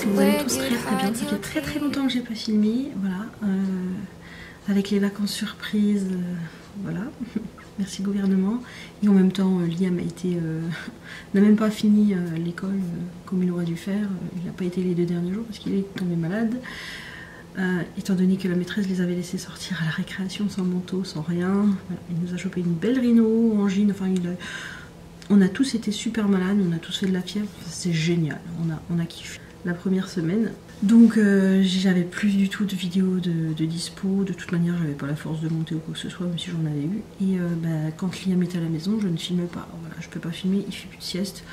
que vous allez tous très très bien. Ça fait très très longtemps que j'ai pas filmé, voilà, avec les vacances surprises, voilà. Merci gouvernement. Et en même temps, Liam n'a même pas fini l'école comme il aurait dû faire. Il n'a pas été les 2 derniers jours parce qu'il est tombé malade. Étant donné que la maîtresse les avait laissés sortir à la récréation sans manteau, sans rien. Voilà. Il nous a chopé une belle rhino, angine, enfin on a tous été super malades, on a tous fait de la fièvre, c'est génial, on a kiffé la première semaine. Donc j'avais plus du tout de vidéos de dispo, de toute manière j'avais pas la force de monter ou quoi que ce soit, même si j'en avais eu. Et quand Liam était à la maison, je ne filme pas, voilà, je peux pas filmer, il fait plus de sieste.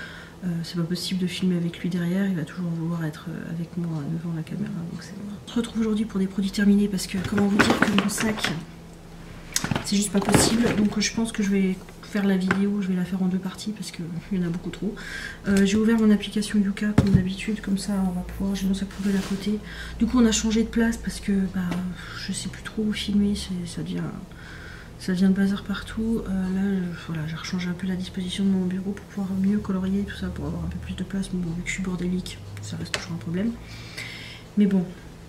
C'est pas possible de filmer avec lui derrière, il va toujours vouloir être avec moi devant la caméra, donc c'est bon. On se retrouve aujourd'hui pour des produits terminés parce que comment vous dire que mon sac c'est juste pas possible, donc je pense que je vais faire la vidéo, je vais la faire en 2 parties parce qu'il y en a beaucoup trop. J'ai ouvert mon application Yuka comme d'habitude, comme ça on va pouvoir, j'ai mon sac poubelle à côté. Du coup on a changé de place parce que je sais plus trop où filmer, ça devient le bazar partout. Là voilà, j'ai rechangé un peu la disposition de mon bureau pour pouvoir mieux colorier tout ça, pour avoir un peu plus de place. Mais bon, vu que je suis bordélique, ça reste toujours un problème. Mais bon,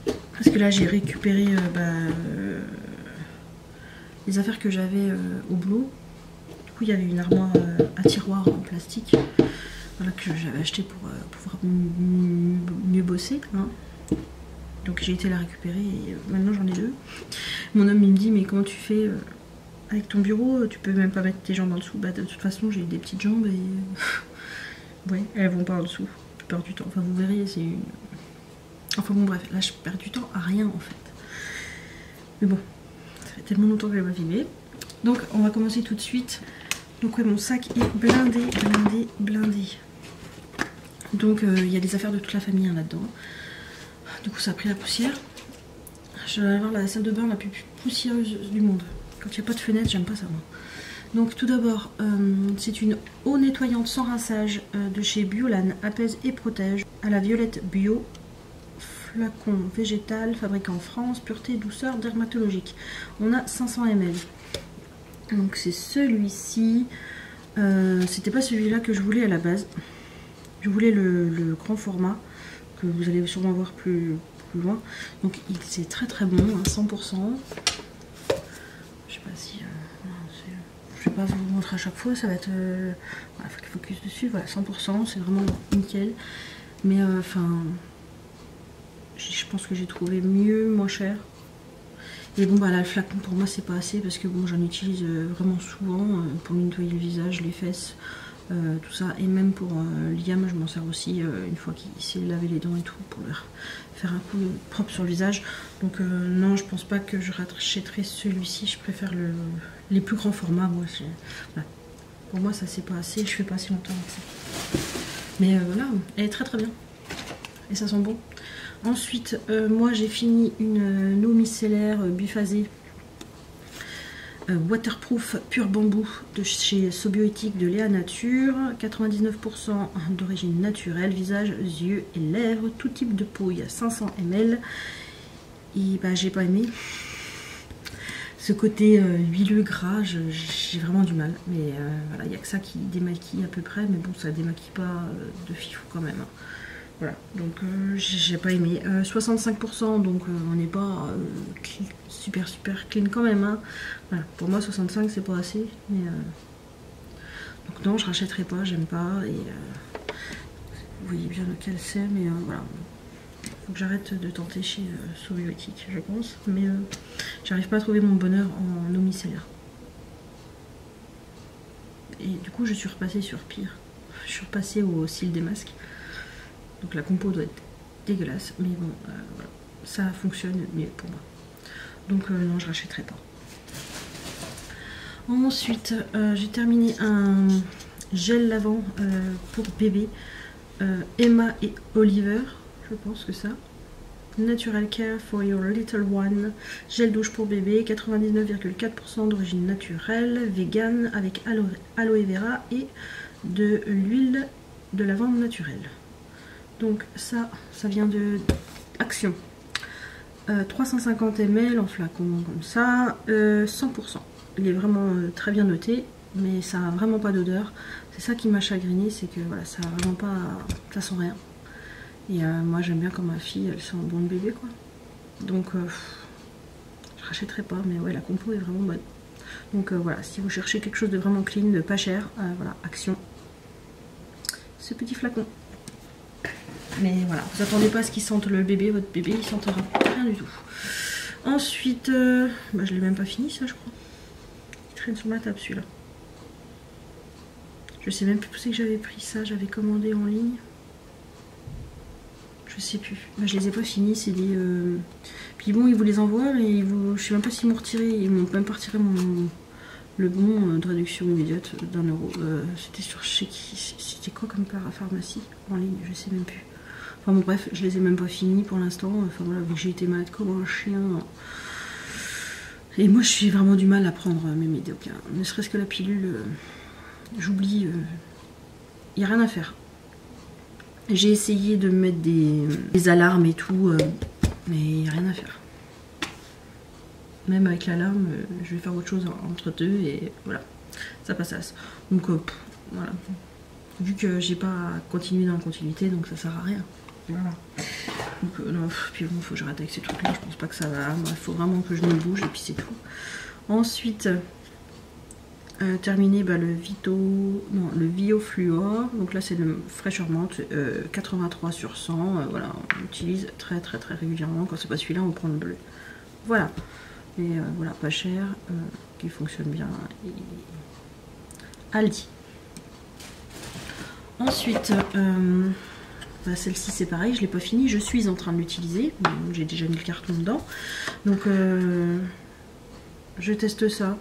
parce que là j'ai récupéré les affaires que j'avais au boulot. Du coup il y avait une armoire à tiroir en plastique, voilà, que j'avais acheté pour pouvoir mieux bosser, hein. Donc j'ai été la récupérer et maintenant j'en ai 2. Mon homme il me dit mais comment tu fais avec ton bureau, tu peux même pas mettre tes jambes en dessous. Bah de toute façon j'ai des petites jambes et ouais, elles vont pas en dessous la plupart du temps. Enfin vous verrez, c'est une... Enfin bon bref, là je perds du temps à rien en fait. Mais bon, ça fait tellement longtemps que je l'ai pas filmé. Donc on va commencer tout de suite. Donc ouais, mon sac est blindé, blindé, blindé. Donc il y a des affaires de toute la famille là-dedans. Du coup ça a pris la poussière. Je vais avoir la salle de bain la plus poussiéreuse du monde. Quand il n'y a pas de fenêtre, j'aime pas ça moi. Donc tout d'abord, c'est une eau nettoyante sans rinçage de chez Biolan, apaise et protège, à la violette bio, flacon végétal, fabriqué en France, pureté, douceur, dermatologique. On a 500 ml. Donc c'est celui-ci. C'était pas celui-là que je voulais à la base. Je voulais le grand format, que vous allez sûrement voir plus loin. Donc c'est très très bon, hein, 100%. Je sais pas si... je vais pas vous montrer à chaque fois, ça va être... voilà, faut qu'il focus dessus, voilà, 100%, c'est vraiment nickel. Mais enfin... je pense que j'ai trouvé mieux, moins cher. Et bon bah là le flacon pour moi c'est pas assez parce que bon j'en utilise vraiment souvent pour nettoyer le visage, les fesses, tout ça. Et même pour Liam je m'en sers aussi une fois qu'il s'est lavé les dents et tout pour leur faire un coup propre sur le visage. Donc non je pense pas que je rachèterai celui-ci, je préfère les plus grands formats. Moi, voilà. Pour moi ça c'est pas assez, je fais pas assez longtemps avec ça. Mais voilà, elle est très très bien. Et ça sent bon. Ensuite, moi j'ai fini une eau micellaire biphasée waterproof pur bambou de chez Sobioéthique de Léa Nature, 99% d'origine naturelle, visage, yeux et lèvres, tout type de peau, il y a 500 ml. Et bah j'ai pas aimé ce côté huileux gras, j'ai vraiment du mal. Mais voilà, il n'y a que ça qui démaquille à peu près, mais bon ça démaquille pas de fifou quand même. Voilà, donc j'ai pas aimé. 65%, donc on n'est pas super clean quand même. Hein. Voilà, pour moi 65 c'est pas assez. Mais, donc non, je rachèterai pas, j'aime pas. Et vous voyez bien lequel c'est, mais voilà. Faut que j'arrête de tenter chez Sobioéthique, je pense. Mais j'arrive pas à trouver mon bonheur en eau micellaire. Et du coup je suis repassée sur pire. Je suis repassée au cils des masques. Donc la compo doit être dégueulasse, mais bon, voilà. Ça fonctionne mieux pour moi. Donc non, je rachèterai pas. Ensuite, j'ai terminé un gel lavant pour bébé. Emma et Oliver, je pense que ça. Natural Care for your little one. Gel douche pour bébé, 99,4% d'origine naturelle, vegan, avec aloe vera et de l'huile de lavande naturelle. Donc ça vient de Action. 350 ml en flacon comme ça, 100%. Il est vraiment très bien noté, mais ça a vraiment pas d'odeur. C'est ça qui m'a chagriné, c'est que voilà, ça a vraiment pas, ça sent rien. Et moi j'aime bien quand ma fille elle sent bon le bébé quoi. Donc je rachèterai pas, mais ouais la compo est vraiment bonne. Donc voilà, si vous cherchez quelque chose de vraiment clean, de pas cher, voilà, Action. Ce petit flacon. Mais voilà, vous attendez pas à ce qu'il sente le bébé, votre bébé il sentira rien du tout. Ensuite, bah, je l'ai même pas fini ça je crois. Il traîne sur ma table celui-là. Je sais même plus où c'est que j'avais pris ça, j'avais commandé en ligne. Je sais plus. Bah, je les ai pas finis, c'est des... Puis bon, ils vous les envoient, mais je sais même pas s'ils m'ont retiré. Ils m'ont même pas retiré le bon de réduction immédiate d'1€. C'était sur chez qui? C'était quoi comme pharmacie en ligne? Je sais même plus. Enfin bon, bref, je les ai même pas finis pour l'instant. Enfin voilà, vu que j'ai été malade comme un chien. Et moi, je suis vraiment du mal à prendre mes médocs. Ne serait-ce que la pilule, j'oublie. Il n'y a rien à faire. J'ai essayé de mettre des alarmes et tout, mais il n'y a rien à faire. Même avec l'alarme, je vais faire autre chose entre deux et voilà, ça passe. Donc voilà, vu que j'ai pas continué dans la continuité, donc ça sert à rien. Voilà. Donc non, puis bon, faut que j'arrête avec ces trucs-là, je pense pas que ça va. Il faut vraiment que je me bouge et puis c'est tout. Ensuite, terminé le Vio Fluor. Donc là c'est le fraîcheur menthe 83 sur 100. Voilà, on l'utilise très régulièrement. Quand c'est pas celui-là, on prend le bleu. Voilà. Et voilà, pas cher, qui fonctionne bien. Et... Aldi. Ensuite, bah celle-ci c'est pareil, je l'ai pas fini, je suis en train de l'utiliser. Bon, j'ai déjà mis le carton dedans. Donc je teste ça.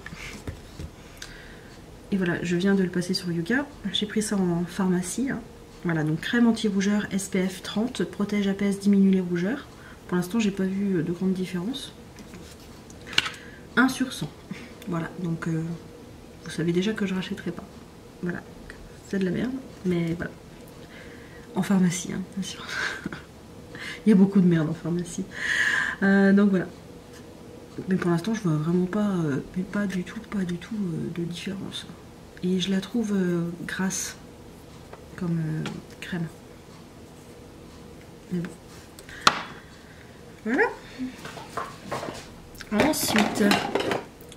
Et voilà, je viens de le passer sur Yuka. J'ai pris ça en pharmacie. Hein. Voilà, donc crème anti-rougeur SPF 30, protège, apaise, diminue les rougeurs. Pour l'instant, j'ai pas vu de grande différence. 1 sur 100. Voilà, donc vous savez déjà que je rachèterai pas. Voilà, c'est de la merde, mais voilà. En pharmacie, hein, bien sûr. Il y a beaucoup de merde en pharmacie. Donc voilà. Mais pour l'instant, je vois vraiment pas du tout de différence. Et je la trouve grasse comme crème. Mais bon. Voilà. Ensuite,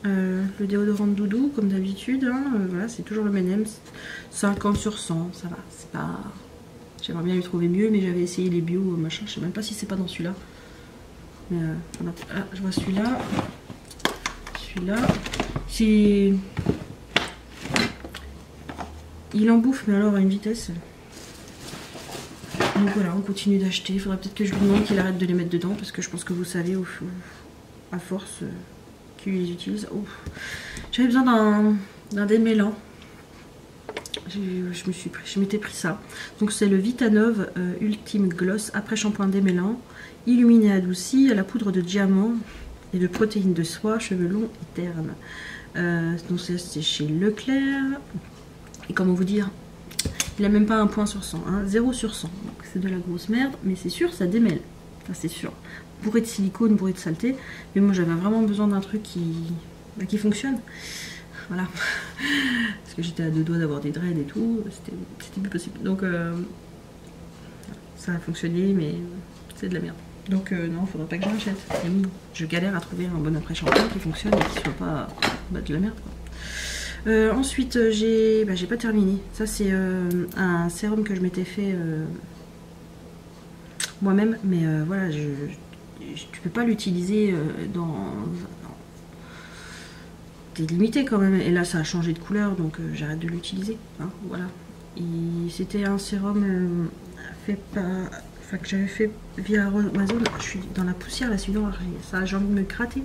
le déodorant de doudou, comme d'habitude. Hein, voilà, c'est toujours le M&M's. 50 sur 100, ça va. C'est pas... J'aimerais bien lui trouver mieux, mais j'avais essayé les bio, machin. Je sais même pas si c'est pas dans celui-là. Mais voilà. Ah, je vois celui-là. Celui-là. C'est... Il en bouffe, mais alors à une vitesse. Donc voilà, on continue d'acheter. Il faudrait peut-être que je lui demande qu'il arrête de les mettre dedans, parce que je pense que vous savez, à force qu'il les utilise. Oh. J'avais besoin d'un démêlant. Je m'étais pris ça. Donc c'est le Vitanove Ultime Gloss après shampoing démêlant, illuminé adouci à la poudre de diamant et de protéines de soie, cheveux longs et ternes. Donc c'est chez Leclerc. Et comment vous dire, il a même pas un point sur 100, hein, 0 sur 100. Donc c'est de la grosse merde, mais c'est sûr, ça démêle. Ça c'est sûr. Bourré de silicone, bourré de saleté. Mais moi j'avais vraiment besoin d'un truc qui fonctionne. Voilà. Parce que j'étais à 2 doigts d'avoir des dreads et tout. C'était plus possible. Donc ça a fonctionné, mais c'est de la merde. Donc non, faudrait pas que j'en achète. Je galère à trouver un bon après-shampoing qui fonctionne et qui soit pas de la merde, quoi. Ensuite, j'ai pas terminé. Ça, c'est un sérum que je m'étais fait moi-même, mais voilà, tu peux pas l'utiliser t'es limité quand même. Et là, ça a changé de couleur, donc j'arrête de l'utiliser. Hein, voilà. C'était un sérum fait par, que j'avais fait via Amazon. Je suis dans la poussière là, celui-là, ça j'ai envie de me gratter.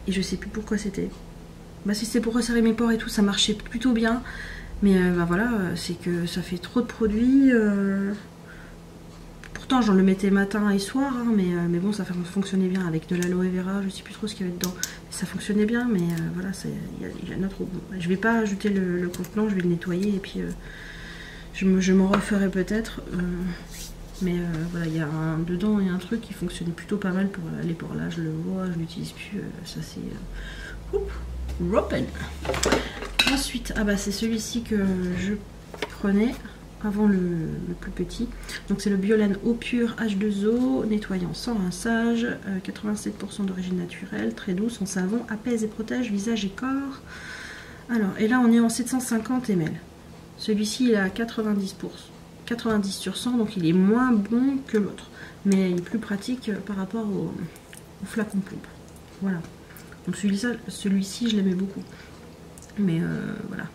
Et je sais plus pourquoi c'était. Bah si c'était pour resserrer mes pores et tout, ça marchait plutôt bien. Mais bah voilà, c'est que ça fait trop de produits. Pourtant j'en le mettais matin et soir, hein, mais bon, ça fonctionnait bien avec de l'aloe vera, je sais plus trop ce qu'il y avait dedans. Ça fonctionnait bien, mais voilà, il y a un autre. Je vais pas ajouter le contenant, je vais le nettoyer et puis je m'en referai peut-être. Mais voilà, il y a dedans, il y a un truc qui fonctionnait plutôt pas mal pour les pores. Là, je le vois, je l'utilise plus. Ça, c'est Ropen. Ensuite, ah bah c'est celui-ci que je prenais. avant le plus petit. Donc c'est le Biolan eau pure H2O, nettoyant sans rinçage, 87% d'origine naturelle, très doux, son savon apaise et protège visage et corps. Alors, et là on est en 750 ml. Celui-ci il est à 90 sur 100, donc il est moins bon que l'autre. Mais il est plus pratique par rapport au flacon plomb. Voilà. Donc celui-ci je l'aimais beaucoup. Mais voilà.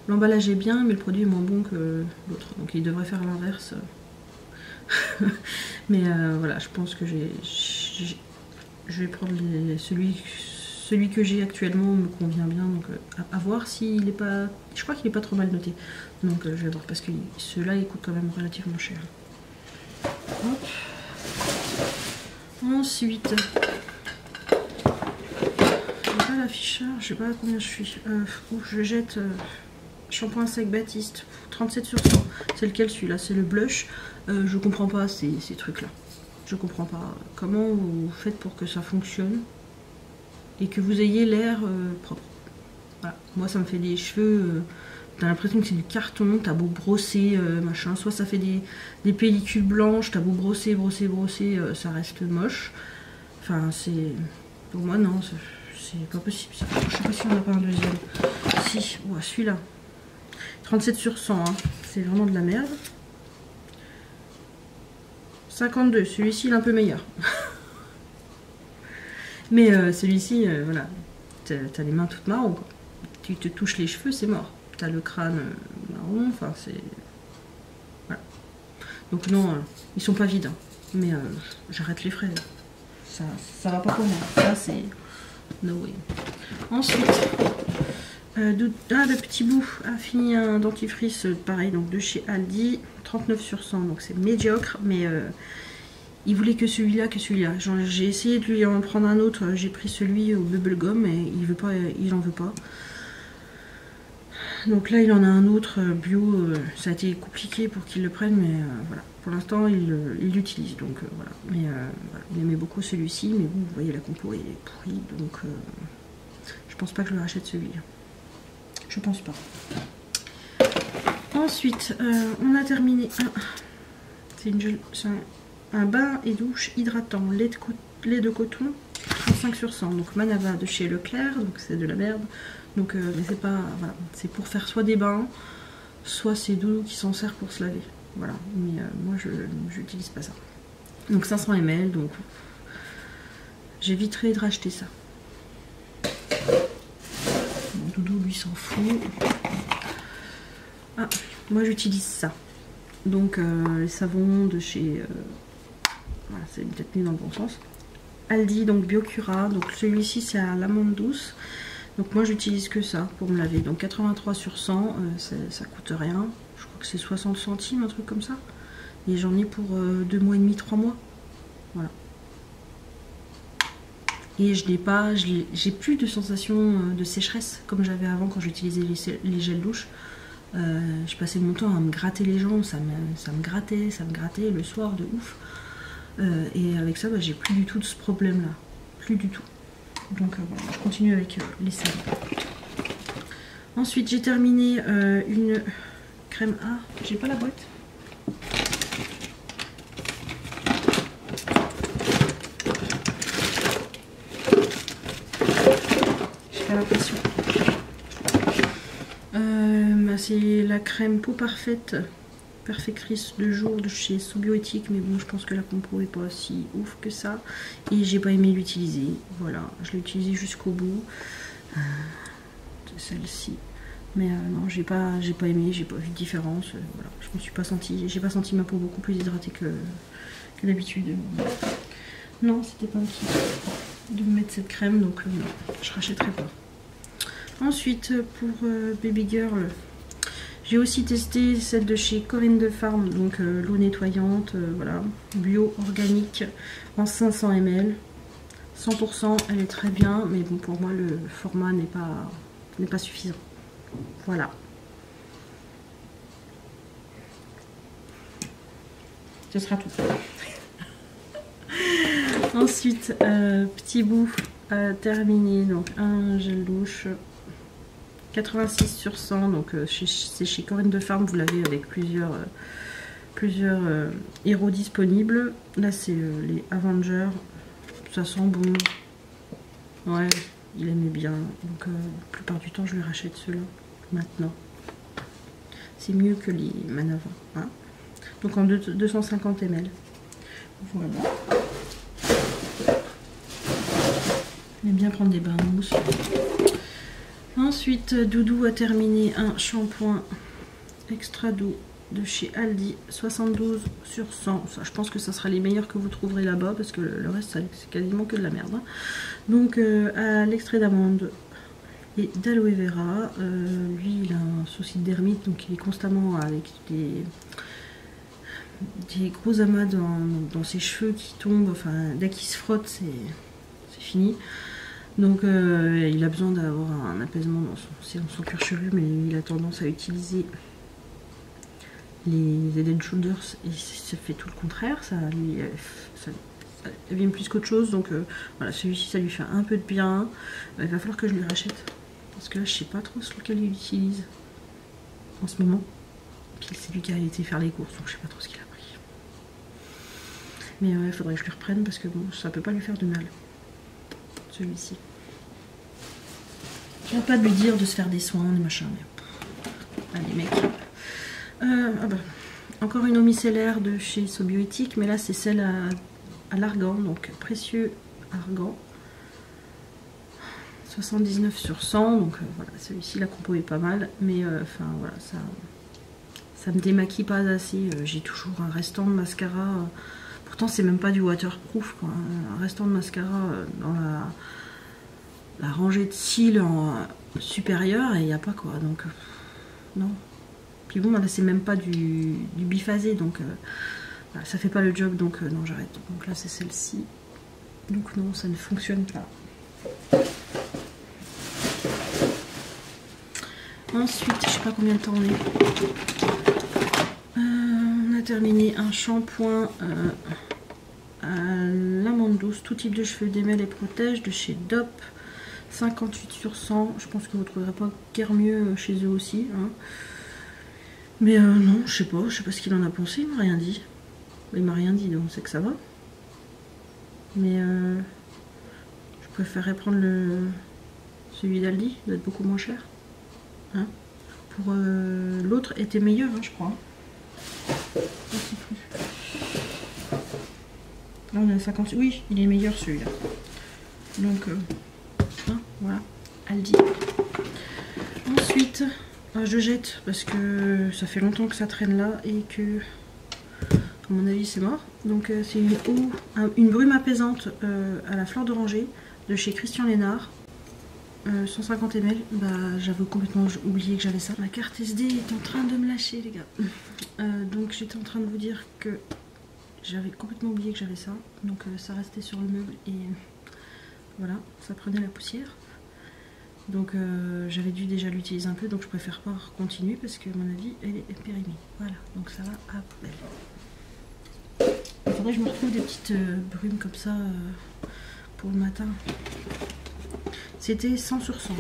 L'emballage est bien, mais le produit est moins bon que l'autre. Donc il devrait faire l'inverse. Mais voilà, je pense que je vais prendre celui que j'ai actuellement me convient bien. Donc à voir s'il n'est pas... Je crois qu'il n'est pas trop mal noté. Donc je vais voir parce que ceux-là ils coûtent quand même relativement cher. Hop. Ensuite... J'ai pas l'afficheur, je sais pas à combien je suis. Je jette... Shampoing sec Baptiste, 37 sur 100. C'est lequel celui-là? C'est le blush. Je comprends pas ces trucs-là. Je comprends pas comment vous faites pour que ça fonctionne et que vous ayez l'air propre. Voilà. Moi, ça me fait des cheveux. T'as l'impression que c'est du carton. T'as beau brosser, machin. Soit ça fait des pellicules blanches. T'as beau brosser, ça reste moche. Enfin, c'est... Pour moi, non. C'est pas possible. Je sais pas si on n'a pas un deuxième. Si, ouais, celui-là. 37 sur 100, hein. C'est vraiment de la merde. 52, celui-ci il est un peu meilleur. Mais celui-ci, voilà, t'as les mains toutes marron, quoi. Tu te touches les cheveux, c'est mort. T'as le crâne marron, enfin c'est... Voilà. Donc non, ils sont pas vides, hein. Mais j'arrête les frais. Ça va pas pour moi. Ça c'est... No way. Ensuite... le petit bout a fini un dentifrice pareil, donc de chez Aldi, 39 sur 100, donc c'est médiocre, mais il voulait que celui-là, j'ai essayé de lui en prendre un autre, j'ai pris celui au bubblegum et il en veut pas. Donc là il en a un autre bio, ça a été compliqué pour qu'il le prenne, mais voilà, pour l'instant il l'utilise, donc voilà. Mais voilà, il aimait beaucoup celui-ci, mais vous voyez la compo il est pourri, donc je pense pas que je le rachète celui-là. Je pense pas. Ensuite, on a terminé c'est un bain et douche hydratant, lait de coton, 35 sur 100. Donc Manava de chez Leclerc, donc c'est de la merde. Donc, mais c'est pas, voilà, c'est pour faire soit des bains, soit c'est doux qui s'en sert pour se laver. Voilà, mais moi je n'utilise pas ça. Donc 500 ml, donc j'éviterai de racheter ça. Doudou lui s'en fout. Ah, moi j'utilise ça. Donc les savons de chez... voilà, c'est peut-être mis dans le bon sens. Aldi, donc Biocura. Donc celui-ci c'est à l'amande douce. Donc moi j'utilise que ça pour me laver. Donc 83 sur 100, ça coûte rien. Je crois que c'est 60 centimes, un truc comme ça. Et j'en ai pour 2 mois et demi, 3 mois. Voilà. Et j'ai plus de sensation de sécheresse comme j'avais avant quand j'utilisais les gels douche. Je passais mon temps à me gratter les jambes, ça me grattait le soir de ouf. Et avec ça, j'ai plus du tout de ce problème là. Plus du tout. Donc voilà, je continue avec les savons. Ensuite, j'ai terminé une crème A. J'ai pas la boîte. L'impression. C'est la crème peau parfaite perfectrice de jour de chez Sobioéthique, mais bon je pense que la compo est pas si ouf que ça et j'ai pas aimé l'utiliser. Voilà, je l'ai utilisé jusqu'au bout. Celle-ci, mais non j'ai pas aimé, j'ai pas vu de différence. Voilà, je me suis pas sentie, j'ai pas senti ma peau beaucoup plus hydratée que d'habitude. Non, c'était pas utile de me mettre cette crème, donc non, je rachèterai pas. Ensuite, pour Baby Girl, j'ai aussi testé celle de chez Corinne de Farm, donc l'eau nettoyante, voilà, bio, organique, en 500 ml. 100%, elle est très bien, mais bon, pour moi, le format n'est pas suffisant. Voilà. Ce sera tout. Ensuite, petit bout à terminer, donc un gel douche 86 sur 100, donc c'est chez Corinne de Farm, vous l'avez avec plusieurs héros disponibles. Là c'est les Avengers, ça sent bon. Ouais, il aimait bien, donc la plupart du temps je lui rachète ceux-là maintenant. C'est mieux que les Manava, hein. Donc en 250 ml. Voilà. J'aime bien prendre des bains de mousse. Ensuite, Doudou a terminé un shampoing extra doux de chez Aldi, 72 sur 100. Ça, je pense que ça sera les meilleurs que vous trouverez là-bas, parce que le reste, c'est quasiment que de la merde, hein. Donc, à l'extrait d'amande et d'aloe vera. Lui, il a un souci de dermite, donc il est constamment avec des gros amas dans ses cheveux qui tombent. Enfin, dès qu'il se frotte, c'est fini. Donc il a besoin d'avoir un apaisement dans son cuir chevelu, mais il a tendance à utiliser les Head & Shoulders et ça fait tout le contraire, ça abîme plus qu'autre chose. Donc voilà, celui-ci ça lui fait un peu de bien. Il va falloir que je lui rachète parce que là je sais pas trop sur lequel il utilise en ce moment. Puis c'est lui qui a été faire les courses, donc je sais pas trop ce qu'il a pris. Mais il faudrait que je lui reprenne parce que bon, ça peut pas lui faire de mal, celui-ci. J'arrête pas de lui dire de se faire des soins, des machins, mais allez mec. Ah bah, encore une eau micellaire de chez Sobioéthique, mais là c'est celle à l'argan, donc précieux argan. 79 sur 100, donc voilà, celui-ci la compo est pas mal, mais enfin voilà, ça me démaquille pas assez. J'ai toujours un restant de mascara, pourtant c'est même pas du waterproof, quoi, un restant de mascara dans la rangée de cils supérieure et il n'y a pas, quoi, donc non. Puis bon, là c'est même pas du biphasé, donc voilà, ça fait pas le job, donc non, j'arrête. Donc là c'est celle-ci, donc non, ça ne fonctionne pas. Ensuite, je sais pas combien de temps on est. On a terminé un shampoing à l'amande douce, tout type de cheveux, démêle et protège, de chez Dop. 58 sur 100, je pense que vous ne trouverez pas guère mieux chez eux aussi, hein. Mais non, je sais pas ce qu'il en a pensé, il m'a rien dit. Il m'a rien dit, donc c'est que ça va. Mais je préférerais prendre celui d'Aldi, il doit être beaucoup moins cher, hein. Pour l'autre était meilleur, hein, je crois. Là on est à 50, oui, il est meilleur celui-là. Donc voilà, Aldi. Ensuite, je jette parce que ça fait longtemps que ça traîne là et que, à mon avis, c'est mort. Donc c'est une brume apaisante à la fleur d'oranger de chez Christian Lénard. 150 ml. Bah, j'avais complètement oublié que j'avais ça. Ma carte SD est en train de me lâcher, les gars. Donc j'étais en train de vous dire que j'avais complètement oublié que j'avais ça. Donc ça restait sur le meuble et voilà, ça prenait la poussière. Donc j'avais dû déjà l'utiliser un peu, donc je préfère pas continuer parce que à mon avis elle est périmée. Voilà, donc ça va à poubelle. Il faudrait que je me retrouve des petites brumes comme ça pour le matin. C'était 100 sur 100.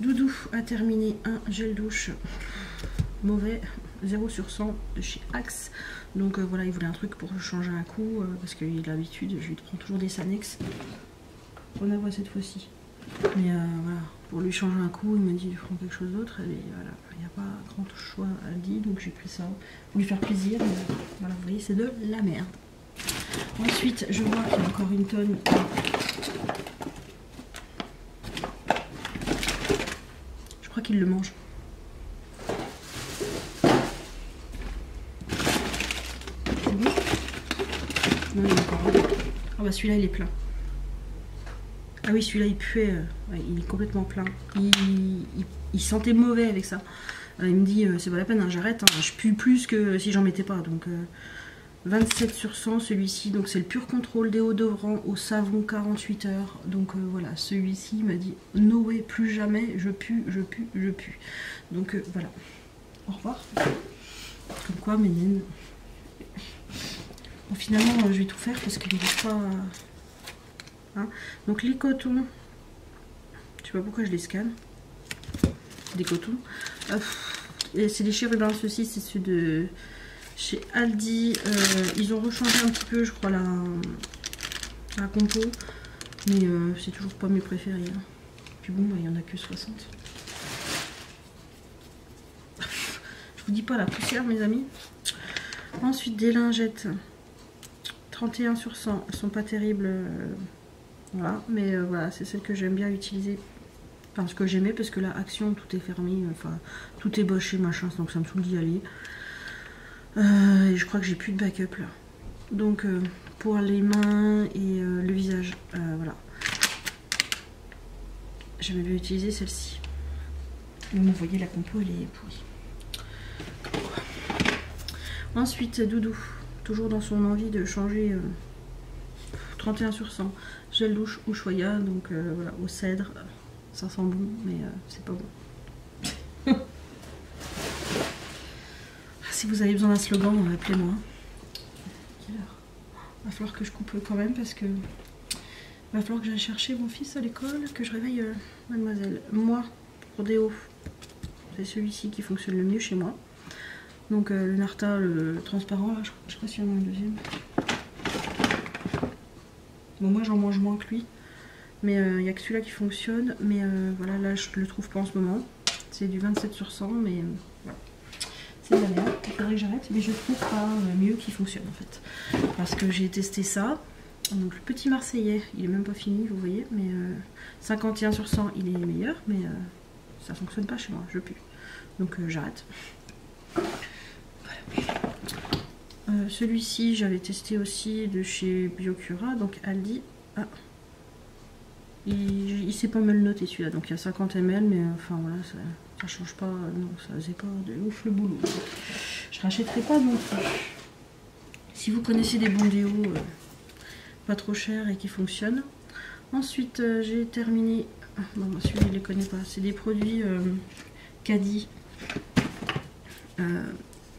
Doudou a terminé un gel douche mauvais, 0 sur 100 de chez Axe. Donc voilà, il voulait un truc pour changer un coup parce qu'il a l'habitude, je lui prends toujours des Sanex. On a voir cette fois-ci. Mais voilà, pour lui changer un coup, il m'a dit de prendre quelque chose d'autre. Et voilà, il n'y a pas grand choix à dire, donc j'ai pris ça pour lui faire plaisir. Mais voilà, vous voyez, c'est de la merde. Ensuite, je vois qu'il y a encore une tonne. Je crois qu'il le mange. C'est bon? Non, il est encore là. Ah bah celui-là, il est plein. Ah oui, celui-là il puait, ouais, il est complètement plein. Il sentait mauvais avec ça. Il me dit c'est pas la peine, hein, j'arrête, hein, je pue plus que si j'en mettais pas. Donc 27 sur 100 celui-ci, donc c'est le Pur Contrôle déodorant au savon 48 heures. Donc voilà, celui-ci m'a dit no way, plus jamais, je pue, je pue, je pue. Donc voilà, au revoir. Comme quoi mes naines. Bon, finalement je vais tout faire parce qu'il ne reste pas. Hein. Donc les cotons, je sais pas pourquoi je les scanne. des cotons. C'est des chérubins, ceux-ci, c'est ceux de chez Aldi. Ils ont rechangé un petit peu, je crois, la compo. Mais c'est toujours pas mes préférés. Hein. Puis bon, il y en a que 60. Je vous dis pas la poussière, mes amis. Ensuite, des lingettes. 31 sur 100. Elles sont pas terribles. Voilà. Mais voilà, c'est celles que j'aime bien utiliser. Enfin, ce que j'aimais, parce que là, Action, tout est fermé. Enfin, tout est boché, machin. Donc ça me saoule d'y aller. Et je crois que j'ai plus de backup là. Donc, pour les mains et le visage. Voilà. J'avais bien utilisé celle-ci. Vous voyez, la compo, elle est pourrie. Ensuite, Doudou, toujours dans son envie de changer, 31 sur 100, gel douche Ushuaïa, donc voilà, au cèdre, ça sent bon, mais c'est pas bon. Si vous avez besoin d'un slogan, appelez-moi. Quelle heure ? Va falloir que je coupe quand même, parce que va falloir que j'aille chercher mon fils à l'école, que je réveille mademoiselle. Moi, pour déo, c'est celui-ci qui fonctionne le mieux chez moi. Donc le Narta, le transparent, là, je sais pas s'il y en a un deuxième. Bon, moi j'en mange moins que lui. Mais il n'y a que celui-là qui fonctionne. Mais voilà, là je le trouve pas en ce moment. C'est du 27 sur 100, mais voilà. C'est de la merde, il faudrait que j'arrête. Mais je trouve pas mieux qui fonctionne en fait. Parce que j'ai testé ça. Donc le petit Marseillais, il est même pas fini, vous voyez. Mais 51 sur 100, il est meilleur. Mais ça fonctionne pas chez moi, je pue. Donc j'arrête. Celui-ci j'avais testé aussi de chez Biocura, donc Aldi. Ah. Il sait pas mal noter celui-là, donc il y a 50 ml, mais enfin voilà, ça change pas, non, ça faisait pas de ouf le boulot. Je rachèterai pas non plus. Si vous connaissez des bons déos pas trop chers et qui fonctionnent. Ensuite j'ai terminé, bon celui-là je les connais pas, c'est des produits Caddy.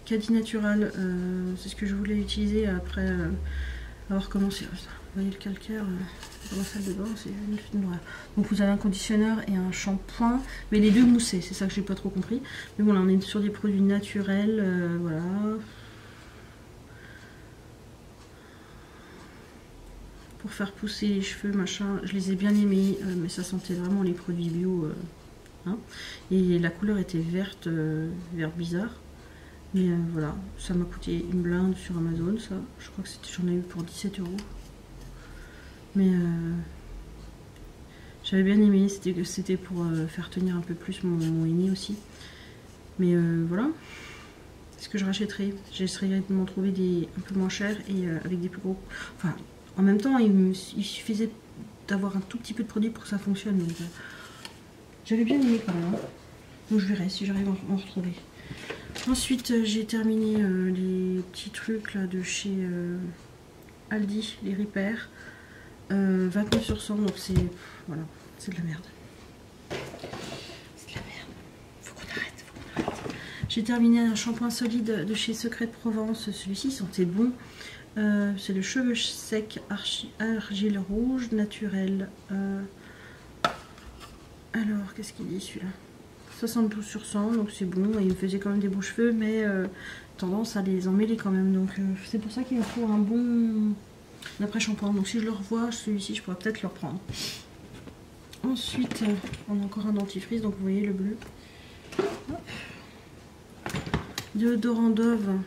Caddy Natural, c'est ce que je voulais utiliser après avoir commencé. Vous voyez le calcaire dans la salle de bain, c'est une film noire. Donc vous avez un conditionneur et un shampoing, mais les deux moussés, c'est ça que j'ai pas trop compris. Mais bon, là on est sur des produits naturels, voilà. Pour faire pousser les cheveux, machin, je les ai bien aimés, mais ça sentait vraiment les produits bio. Hein. Et la couleur était verte, vert bizarre. Mais voilà, ça m'a coûté une blinde sur Amazon, ça. Je crois que j'en ai eu pour 17 €. Mais j'avais bien aimé, c'était pour faire tenir un peu plus mon aîné aussi. Mais voilà, c'est ce que je rachèterai. J'essaierai de m'en trouver des un peu moins chers et avec des plus gros. Enfin, en même temps, il suffisait d'avoir un tout petit peu de produit pour que ça fonctionne. Donc j'avais bien aimé quand même. Hein. Donc je verrai si j'arrive à en retrouver. Ensuite, j'ai terminé les petits trucs là de chez Aldi, les repères. 29 sur 100, donc c'est voilà, c'est de la merde. C'est de la merde. Faut qu'on arrête, faut qu'on arrête. J'ai terminé un shampoing solide de chez Secret de Provence. Celui-ci sentait bon. C'est le cheveu sec argile rouge naturel. Alors, qu'est-ce qu'il dit celui-là? 72 sur 100, donc c'est bon. Et il me faisait quand même des beaux cheveux, mais tendance à les emmêler quand même. Donc c'est pour ça qu'il me faut un bon après-shampoing. Donc si je le revois, celui-ci, je pourrais peut-être le reprendre. Ensuite, on a encore un dentifrice, donc vous voyez le bleu. Déodorant Dove.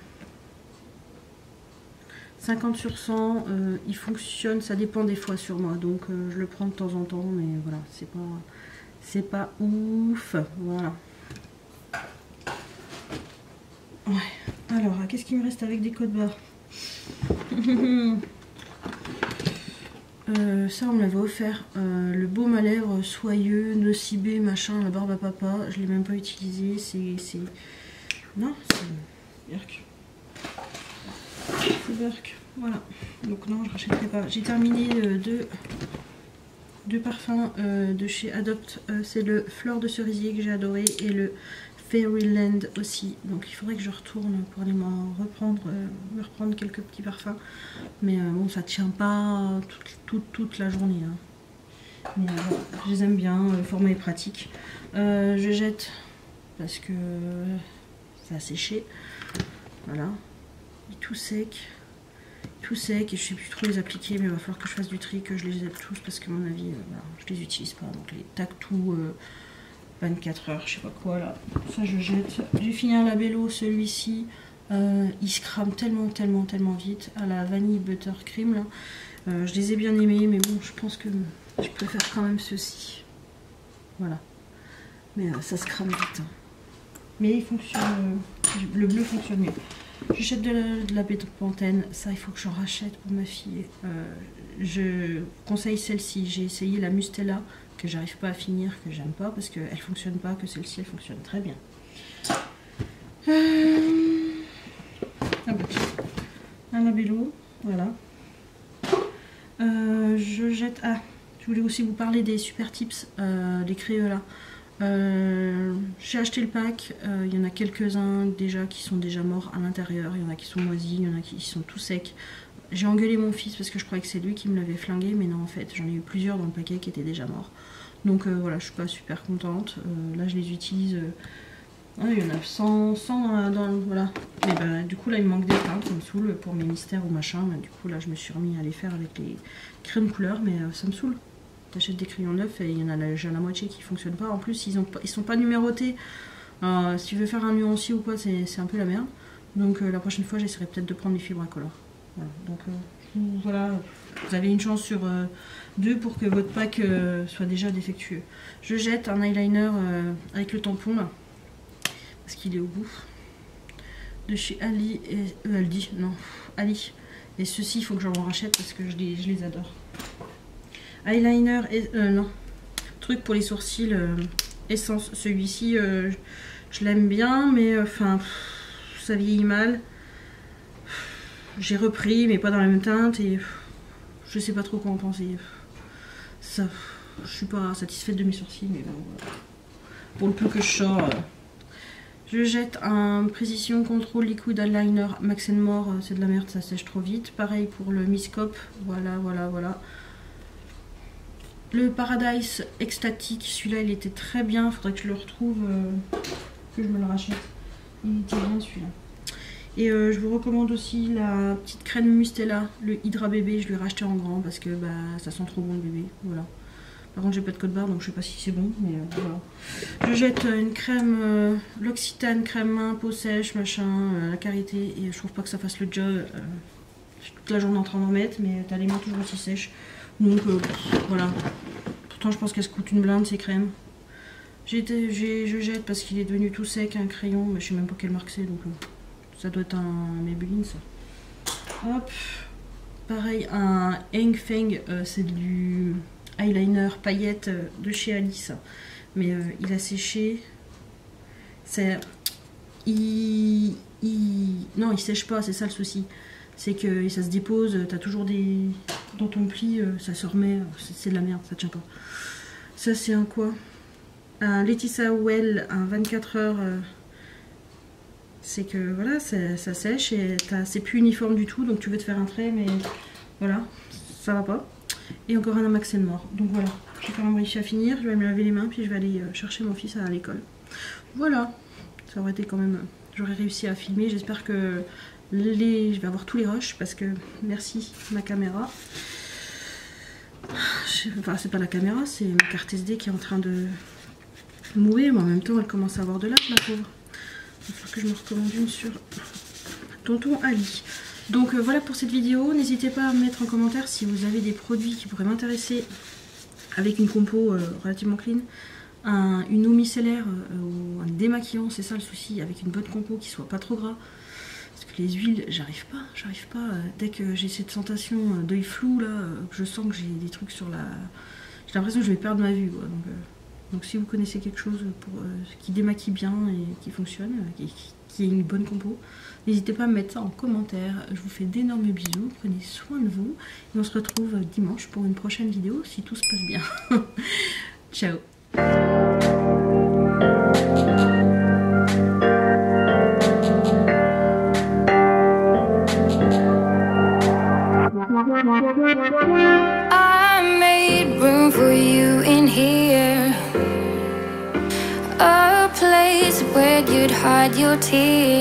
50 sur 100, il fonctionne, ça dépend des fois sur moi. Donc je le prends de temps en temps, mais voilà, c'est pas ouf, voilà. Ouais. Alors, qu'est-ce qu'il me reste avec des codes barres? Ça, on me l'avait offert. Le baume à lèvres soyeux, nocibé, machin, la barbe à papa. Je l'ai même pas utilisé. C'est... Non, c'est Burk. C'est Burk. Voilà. Donc non, je rachèterai pas. J'ai terminé deux parfums de chez Adopt. C'est le Fleur de Cerisier que j'ai adoré et le Fairyland aussi. Donc il faudrait que je retourne pour aller me reprendre quelques petits parfums. Mais bon, ça tient pas toute la journée. Hein. Mais je les aime bien, le format est pratique. Je jette parce que ça a séché. Voilà, il est tout sec. Tout sec et je sais plus trop les appliquer, mais il va falloir que je fasse du tri, que je les aide tous parce que à mon avis voilà, je les utilise pas, donc les tac tout 24 heures, je sais pas quoi là, ça je jette. J'ai fini un labello, celui-ci il se crame tellement vite, à la vanille buttercream là. Je les ai bien aimés, mais bon, je pense que je préfère quand même ceux-ci, voilà, mais ça se crame vite, hein. Mais il fonctionne, le bleu fonctionne mieux. J'achète de la Pantene, ça il faut que j'en rachète pour ma fille. Je conseille celle-ci, j'ai essayé la Mustela que j'arrive pas à finir, que j'aime pas parce qu'elle fonctionne pas, que celle-ci elle fonctionne très bien. Ah bah tiens, un labello, voilà. Je jette, ah, je voulais aussi vous parler des super tips, des Crayola. J'ai acheté le pack, il y en a quelques-uns déjà qui sont déjà morts à l'intérieur, il y en a qui sont moisis, il y en a qui sont tout secs. J'ai engueulé mon fils parce que je croyais que c'est lui qui me l'avait flingué, mais non en fait j'en ai eu plusieurs dans le paquet qui étaient déjà morts. Donc voilà, je suis pas super contente, là je les utilise, il y en a 100 voilà. Mais bah, du coup là il me manque des teintes, ça me saoule pour mes mystères ou machin, du coup là je me suis remis à les faire avec les crèmes couleurs, mais ça me saoule. T'achètes des crayons neufs et il y en a déjà la moitié qui ne fonctionnent pas. En plus, ils sont pas numérotés. Si tu veux faire un nuancier ou quoi, c'est un peu la merde. Donc la prochaine fois, j'essaierai peut-être de prendre les fibres incolores. Voilà. Donc voilà, vous avez une chance sur 2 pour que votre pack soit déjà défectueux. Je jette un eyeliner avec le tampon là, parce qu'il est au bout. De chez Ali et Aldi, non, Ali. Et ceux-ci, il faut que j'en rachète parce que je les adore. Eyeliner et non, truc pour les sourcils, essence. Celui-ci je l'aime bien, mais enfin ça vieillit mal. J'ai repris mais pas dans la même teinte et je sais pas trop quoi en penser. Ça, je suis pas satisfaite de mes sourcils, mais bon, voilà. Pour le peu que je sors, je jette un Precision Control Liquid Eyeliner Max & More, c'est de la merde, ça sèche trop vite. Pareil pour le Miscope, voilà. Le Paradise Ecstatic, celui-là il était très bien, faudrait que je le retrouve, que je me le rachète. Il était bien celui-là. Et je vous recommande aussi la petite crème Mustela, le Hydra bébé, je l'ai racheté en grand parce que bah, ça sent trop bon le bébé, voilà. Par contre j'ai pas de code barre donc je sais pas si c'est bon, mais voilà. Je jette une crème, l'Occitane, crème main, peau sèche, machin, la Karité, et je trouve pas que ça fasse le job. Je suis toute la journée en train d'en mettre, mais t'as les mains toujours aussi sèches. Donc voilà. Pourtant je pense qu'elle se coûte une blinde ces crèmes. Je jette parce qu'il est devenu tout sec un crayon, mais je sais même pas quelle marque c'est, donc ça doit être un Maybelline ça. Hop. Pareil un Heng Feng, c'est du eyeliner paillettes de chez Alice. Mais il a séché. Non il sèche pas, c'est ça le souci. C'est que ça se dépose, t'as toujours des... Dans ton pli, ça se remet, c'est de la merde, ça tient pas. Ça c'est un quoi? Un Laetitia Well, un 24 heures. C'est que voilà, ça sèche et c'est plus uniforme du tout, donc tu veux te faire un trait, mais voilà, ça va pas. Et encore un Max & More. Donc voilà, j'ai quand même réussi à finir, je vais me laver les mains, puis je vais aller chercher mon fils à l'école. Voilà, ça aurait été quand même... J'aurais réussi à filmer, j'espère que... Je vais avoir tous les rushs parce que merci ma caméra. Enfin c'est pas la caméra, c'est ma carte SD qui est en train de mourir, mais en même temps elle commence à avoir de l'âge la pauvre. Il faut que je me recommande une sur Tonton Ali. Donc voilà pour cette vidéo, n'hésitez pas à me mettre en commentaire si vous avez des produits qui pourraient m'intéresser avec une compo relativement clean. Une eau micellaire ou un démaquillant, c'est ça le souci, avec une bonne compo qui soit pas trop gras. Parce que les huiles, j'arrive pas. Dès que j'ai cette sensation d'œil flou là, je sens que j'ai des trucs sur la... J'ai l'impression que je vais perdre ma vue, quoi. Donc si vous connaissez quelque chose qui démaquille bien et qui fonctionne, qui est une bonne compo, n'hésitez pas à me mettre ça en commentaire. Je vous fais d'énormes bisous, prenez soin de vous. Et on se retrouve dimanche pour une prochaine vidéo si tout se passe bien. Ciao. I made room for you in here. place where you'd hide your tears.